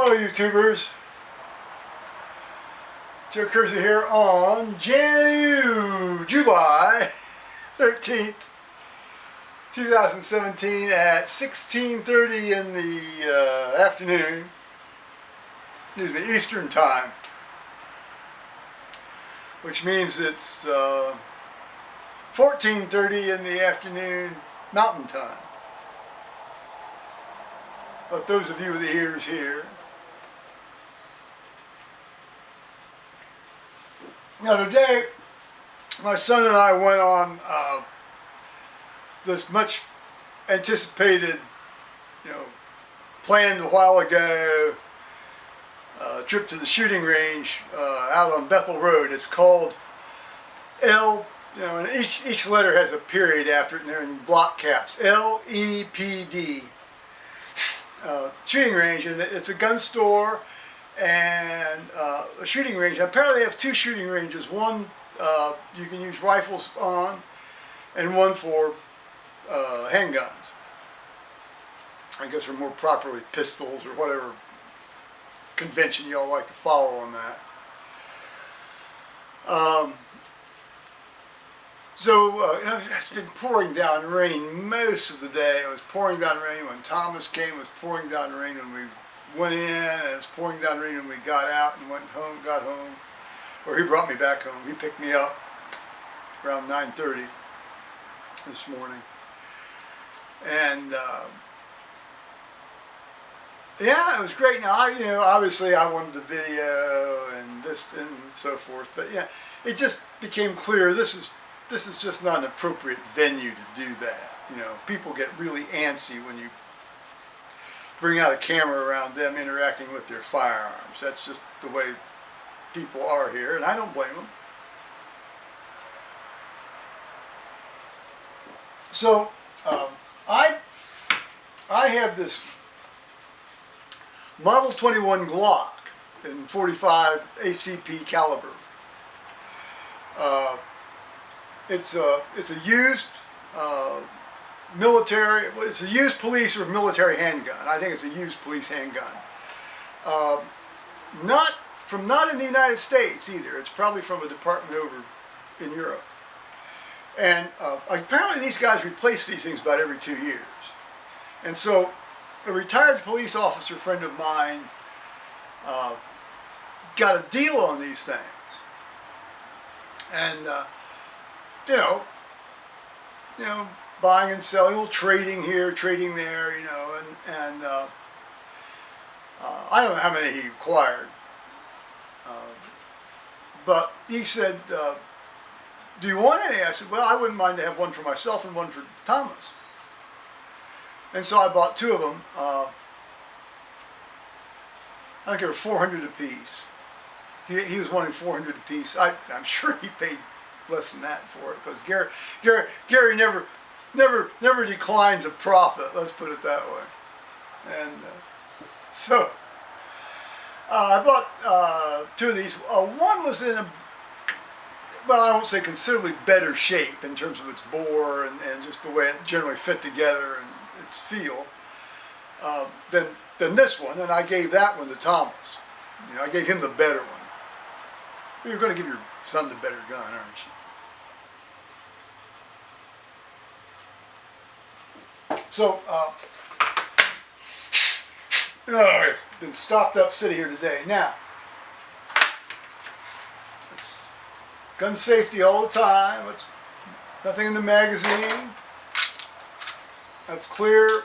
Hello YouTubers, Joe Kersey here on July 13th, 2017 at 16:30 in the afternoon, Eastern time, which means it's 14:30 in the afternoon Mountain time. But those of you with the ears here. Now today, my son and I went on this much anticipated, planned a while ago, trip to the shooting range out on Bethel Road. It's called and each letter has a period after it, and they're in block caps. L.E.P.D. Shooting range, and it's a gun store and a shooting range. Apparently they have two shooting ranges. One you can use rifles on, and one for handguns. I guess, or more properly pistols, or whatever convention y'all like to follow on that. It's been pouring down rain most of the day. It was pouring down rain when Thomas came. It was pouring down rain when we went in, and it was pouring down rain when we got out and got home. Or he brought me back home. He picked me up around 9:30 this morning. And yeah, it was great. Now, obviously I wanted the video and this and so forth, but yeah, it just became clear this is just not an appropriate venue to do that. People get really antsy when you bring out a camera around them interacting with their firearms. That's just the way people are here, and I don't blame them. So I have this Model 21 Glock in 45 ACP caliber. It's a used military. It's a used police or military handgun. I think it's a used police handgun. Not in the United States either. It's probably from a department over in Europe. And apparently these guys replace these things about every 2 years. And so a retired police officer friend of mine got a deal on these things. And buying and selling, a little trading here, trading there, and I don't know how many he acquired, but he said, do you want any? I said, well, I wouldn't mind to have one for myself and one for Thomas. And so I bought two of them. I think they were $400 apiece. He was wanting $400 apiece. I'm sure he paid less than that for it, because Gary never declines a profit. Let's put it that way. And so I bought two of these. One was in I won't say considerably better shape in terms of its bore and just the way it generally fit together and its feel than this one. And I gave that one to Thomas. I gave him the better one. You're going to give your son the better gun, aren't you? So, it's been stopped up sitting here today. Now, it's gun safety all the time. It's nothing in the magazine. That's clear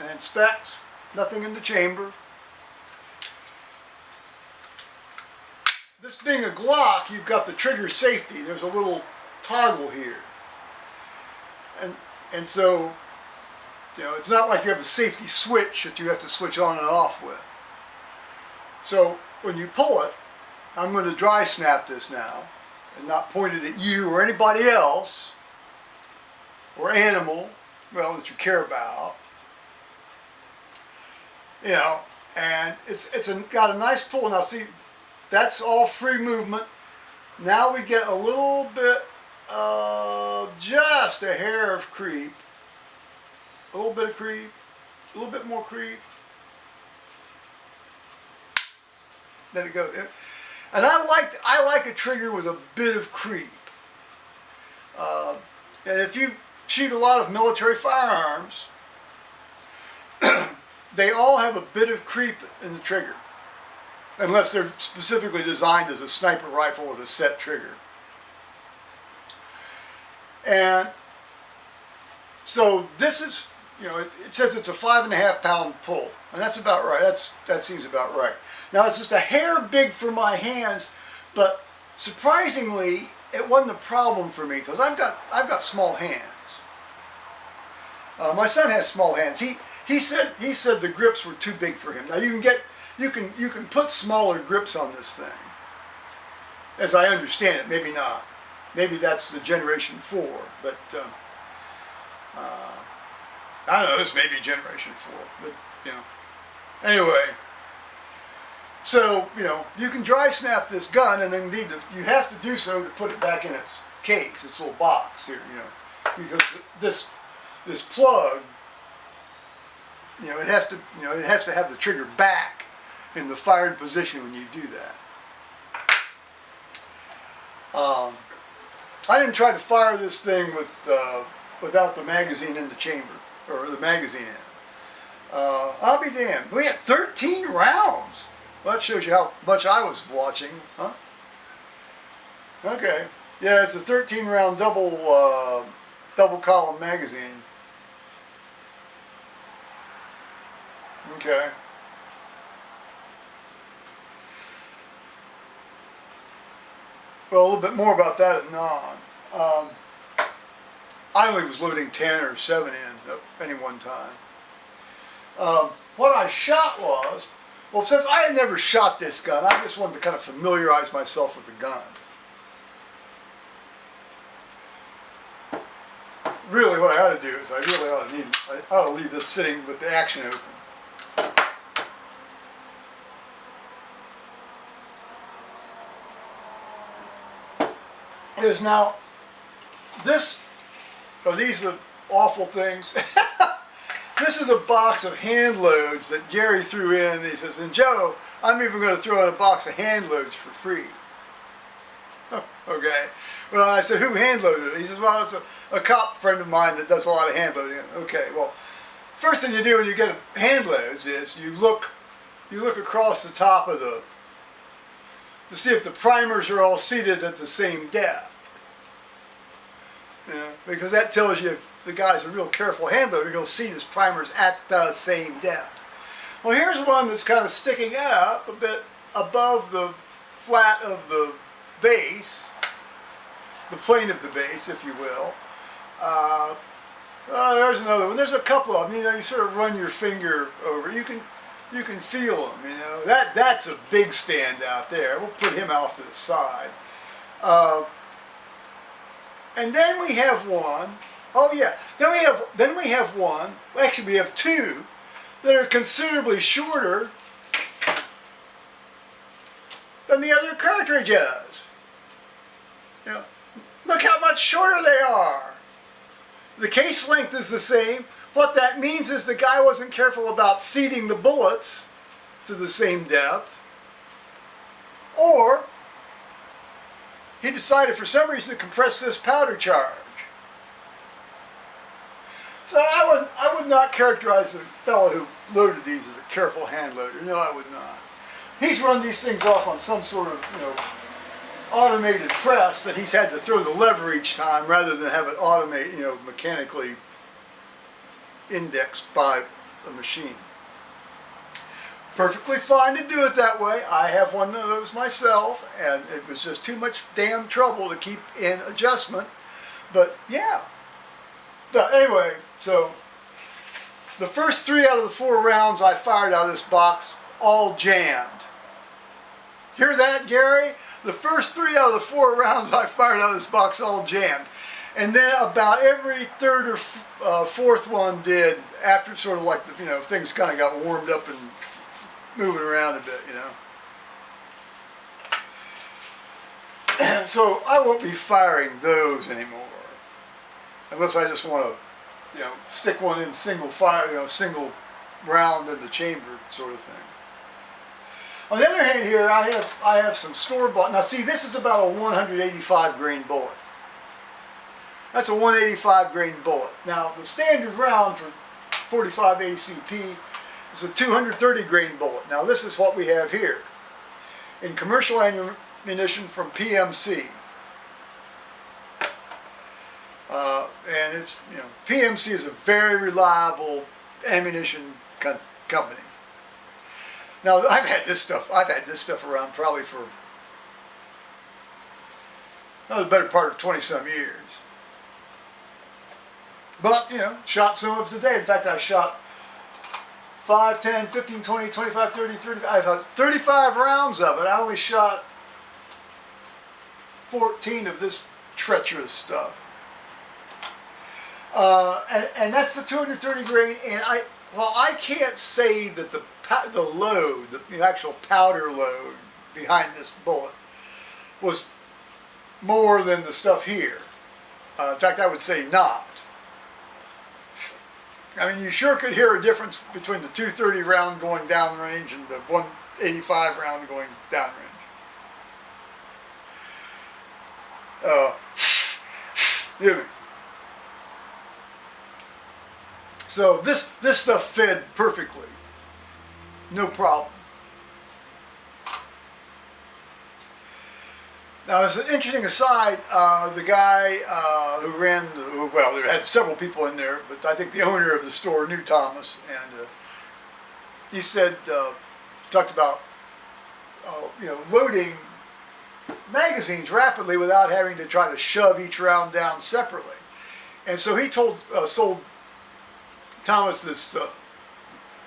and inspect. Nothing in the chamber. This being a Glock, you've got the trigger safety. There's a little toggle here. And so, it's not like you have a safety switch that you have to switch on and off with. So when you pull it, I'm going to dry snap this now and not point it at you or anybody else or animal, that you care about. And it's got a nice pull. Now see, that's all free movement. Now we get a little bit, just a hair of creep. A little bit of creep, a little bit more creep. then it goes. And I like a trigger with a bit of creep. And if you shoot a lot of military firearms, they all have a bit of creep in the trigger, unless they're specifically designed as a sniper rifle with a set trigger. And so this is, you know, it says it's a 5.5 pound pull, and that's about right. That seems about right. Now it's just a hair big for my hands, but surprisingly, it wasn't a problem for me because I've got small hands. My son has small hands. He said the grips were too big for him. Now you can put smaller grips on this thing, as I understand it. Maybe not. Maybe that's the Generation 4, but I don't know. This may be Generation 4, but you know. Anyway, so you know you can dry snap this gun, and indeed you have to do so to put it back in its case, its little box here. You know, because this plug, you know, it has to have the trigger back in the fired position when you do that. I didn't try to fire this thing without the magazine in the chamber, or the magazine in. I'll be damned. We had 13 rounds. Well, that shows you how much I was watching, huh? Okay. Yeah, it's a 13 round double column magazine. Okay. Well, a little bit more about that at non. I only was loading 10 or 7 in at any one time. What I shot was, well, since I had never shot this gun, I just wanted to kind of familiarize myself with the gun. Really, what I ought to do is I ought to leave this sitting with the action open. Is now this, these are the awful things. This is a box of hand loads that Gary threw in. He says, and Joe, I'm even going to throw in a box of hand loads for free. Okay. Well, I said, who hand loaded it? He says, well, it's a cop friend of mine that does a lot of hand loading. Okay, well, first thing you do when you get hand loads is you look across the top of to see if the primers are all seated at the same depth. Yeah, because that tells you if the guy's a real careful hand loader, he'll seat his primers at the same depth. Well, here's one that's kind of sticking up a bit above the flat of the base, the plane of the base, if you will. There's another one. There's a couple of them. You know, you sort of run your finger over. You can feel them. You know, that's a big stand out there. We'll put him off to the side. And then we have one. Oh yeah. Then we have one. Actually, we have two that are considerably shorter than the other cartridges. You know, look how much shorter they are. The case length is the same. What that means is the guy wasn't careful about seating the bullets to the same depth, or he decided for some reason to compress this powder charge. So I would not characterize the fellow who loaded these as a careful hand loader. No, I would not. He's run these things off on some sort of, you know, automated press that he's had to throw the lever each time rather than have it automate, you know, mechanically indexed by a machine. Perfectly fine to do it that way. I have one of those myself, and it was just too much damn trouble to keep in adjustment. But yeah. But anyway, so the first 3 out of the 4 rounds I fired out of this box all jammed. Hear that, Gary? The first 3 out of the 4 rounds I fired out of this box all jammed. And then about every third or fourth one did, after sort of like, you know, things kind of got warmed up and moving around a bit, you know. So I won't be firing those anymore, unless I just want to, you know, stick one in single fire, you know, single round in the chamber sort of thing. On the other hand here, I have some store-bought. Now see, this is about a 185 grain bullet. That's a 185 grain bullet. Now the standard round for 45 ACP is a 230 grain bullet. Now this is what we have here in commercial ammunition from PMC. And it's, you know, PMC is a very reliable ammunition company. Now I've had this stuff around probably for the better part of 20 some years. But, you know, shot some of it today. In fact, I shot 5, 10, 15, 20, 25, 30, 35. I shot 35 rounds of it. I only shot 14 of this treacherous stuff. And that's the 230 grain. And I can't say that the load, the actual powder load behind this bullet was more than the stuff here. In fact, I would say not. I mean, you sure could hear a difference between the 230 round going downrange and the 185 round going downrange. Hear me. So this stuff fed perfectly, no problem. Now, as an interesting aside, the guy who ran, well, there had several people in there, but I think the owner of the store knew Thomas, and he said, talked about, you know, loading magazines rapidly without having to try to shove each round down separately. And so he sold Thomas this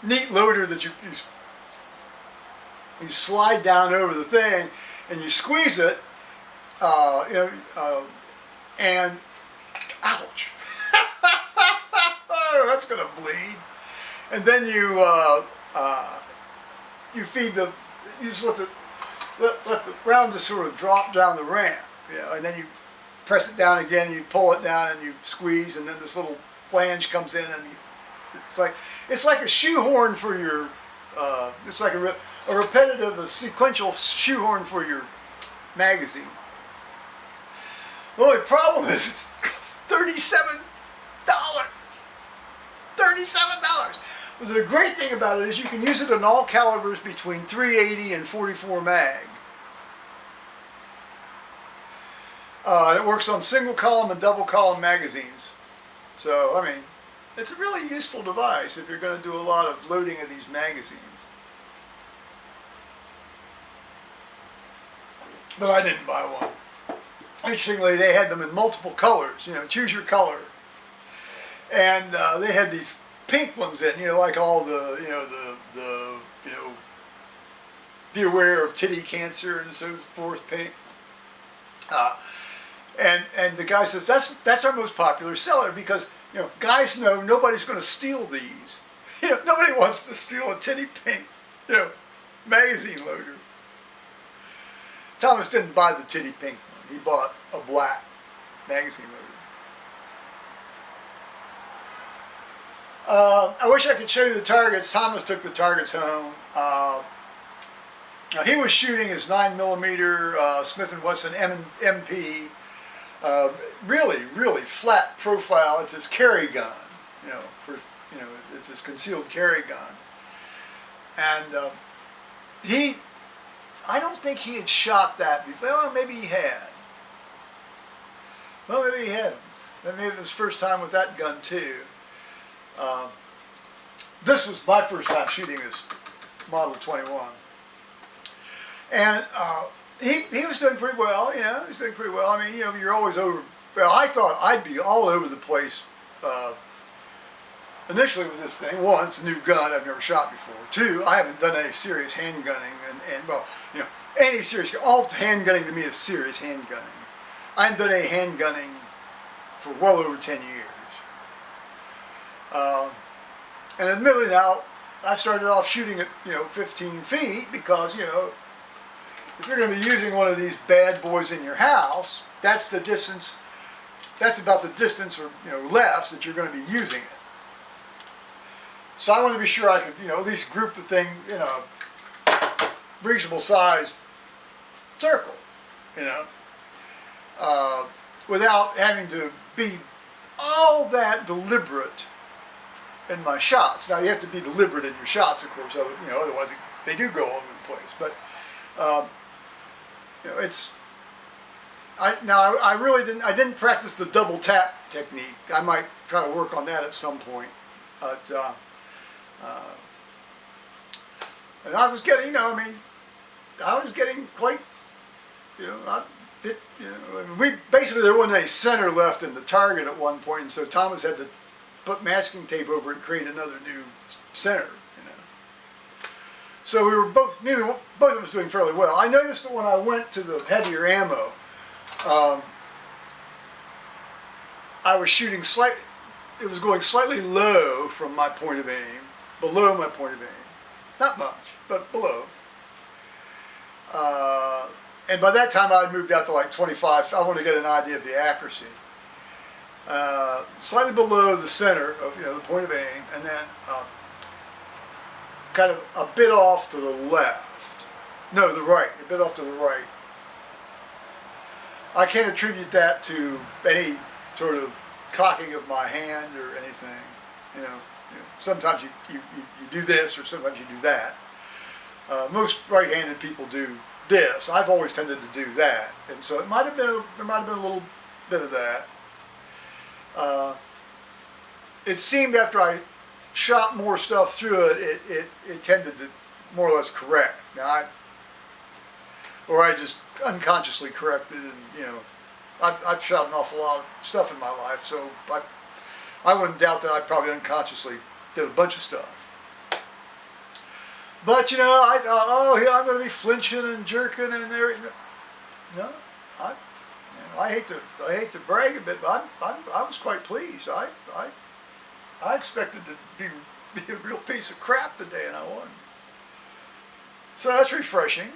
neat loader that you slide down over the thing and you squeeze it, you know, and ouch, oh, that's gonna bleed. And then you feed the, you just let the round just sort of drop down the ramp, you know, and then you press it down again and you pull it down and you squeeze, and then this little flange comes in, and it's like a shoehorn for your, it's like a repetitive, a sequential shoehorn for your magazine. The only problem is it's $37. $37. But the great thing about it is you can use it in all calibers between 380 and 44 mag. It works on single column and double column magazines. So, I mean, it's a really useful device if you're going to do a lot of loading of these magazines. But I didn't buy one. Interestingly, they had them in multiple colors. You know, choose your color. And they had these pink ones in, you know, like all the, you know, you know, be aware of titty cancer and so forth, pink. And the guy says that's our most popular seller because, you know, guys know nobody's going to steal these. You know, nobody wants to steal a titty pink, you know, magazine loader. Thomas didn't buy the titty pink one. He bought a black magazine loader. I wish I could show you the targets. Thomas took the targets home. Now he was shooting his 9mm Smith & Wesson MP. Really flat profile. It's his carry gun, you know, it's his concealed carry gun. And I don't think he had shot that before. Well, maybe he had. Well, maybe he had. Maybe it was his first time with that gun too. This was my first time shooting this Model 21. And he was doing pretty well, you know, he was doing pretty well. I mean, you know, you're always over, well, I thought I'd be all over the place initially with this thing. One, it's a new gun I've never shot before. Two, I haven't done any serious handgunning, and well, you know, any serious, all handgunning to me is serious handgunning. I haven't done any handgunning for well over 10 years. And admittedly now, I started off shooting at, you know, 15 feet because, you know, if you're going to be using one of these bad boys in your house, that's the distance, that's about the distance or, you know, less that you're going to be using it. So I want to be sure I could, you know, at least group the thing, you know, reasonable sized circle, you know, without having to be all that deliberate in my shots. Now you have to be deliberate in your shots, of course, you know, otherwise they do go all over the place. But you know, it's I really didn't practice the double tap technique. I might try to work on that at some point, but and I was getting, you know, I mean, I was getting quite, you know, you know, I mean, there wasn't any center left in the target at one point, and so Thomas had to put masking tape over it and create another new center, you know. So we were both of us doing fairly well. I noticed that when I went to the heavier ammo, I was shooting it was going slightly low from my point of aim, below my point of aim. Not much, but below. And by that time I'd moved out to like 25. I want to get an idea of the accuracy. Slightly below the center of, you know, the point of aim, and then kind of a bit off to the left. No, the right. A bit off to the right. I can't attribute that to any sort of cocking of my hand or anything. You know, sometimes you do this, or sometimes you do that. Most right-handed people do this. I've always tended to do that, and so there might have been a little bit of that. It seemed after I shot more stuff through it, it tended to more or less correct. Now I just unconsciously corrected, and you know, I've shot an awful lot of stuff in my life, so I wouldn't doubt that I probably unconsciously did a bunch of stuff. But you know, I thought, oh, here I'm going to be flinching and jerking and everything. No, I hate to brag a bit, but I was quite pleased. I expected to be a real piece of crap today, and I wasn't. So that's refreshing.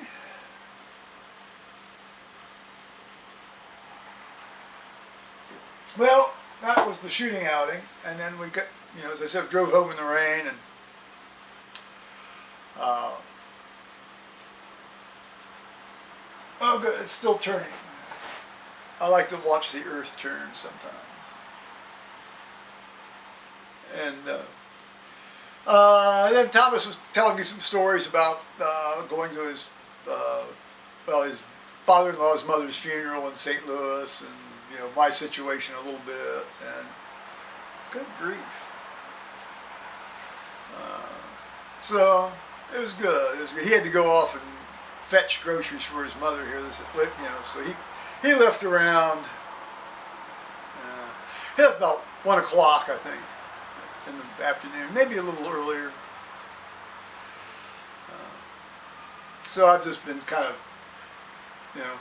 Well, that was the shooting outing, and then we got, you know, as I said, drove home in the rain, and oh good, it's still turning. I like to watch the earth turn sometimes. And then Thomas was telling me some stories about going to his father-in-law's mother's funeral in St. Louis, and you know, my situation a little bit, and good grief. So it was good. He had to go off and fetch groceries for his mother here. You know, so he left around. He left about 1 o'clock, I think, in the afternoon, maybe a little earlier. So I've just been kind of, you know,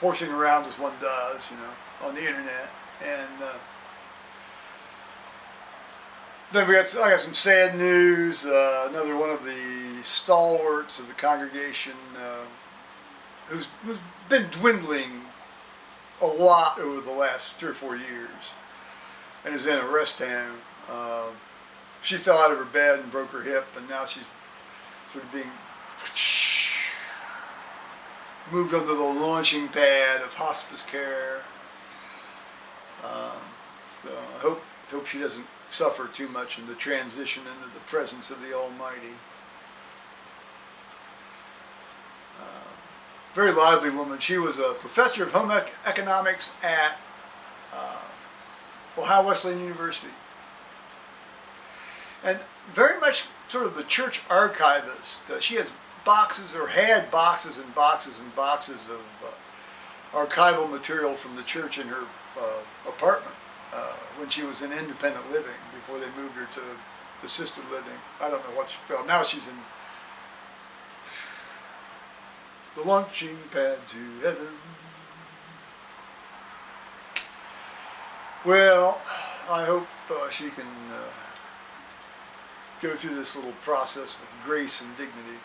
horsing around as one does, you know, on the internet, and then I got some sad news. Another one of the stalwarts of the congregation, who's been dwindling a lot over the last 3 or 4 years, and is in a rest home. She fell out of her bed and broke her hip, and now she's sort of being moved onto the launching pad of hospice care. So I hope she doesn't suffer too much in the transition into the presence of the Almighty. Very lively woman. She was a professor of home economics at Ohio Wesleyan University. And very much sort of the church archivist. She has boxes, or had boxes and boxes and boxes of archival material from the church in her apartment when she was in independent living, before they moved her to assisted living. I don't know well, now she's in the launching pad to heaven. Well, I hope she can go through this little process with grace and dignity.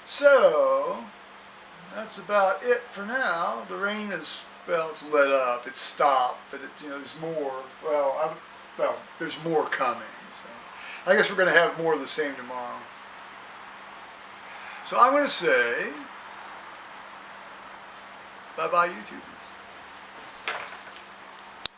So, that's about it for now. The rain is, well, it's let up, it's stopped, but you know, there's more. There's more coming. So I guess we're going to have more of the same tomorrow. So I'm going to say, bye-bye YouTubers.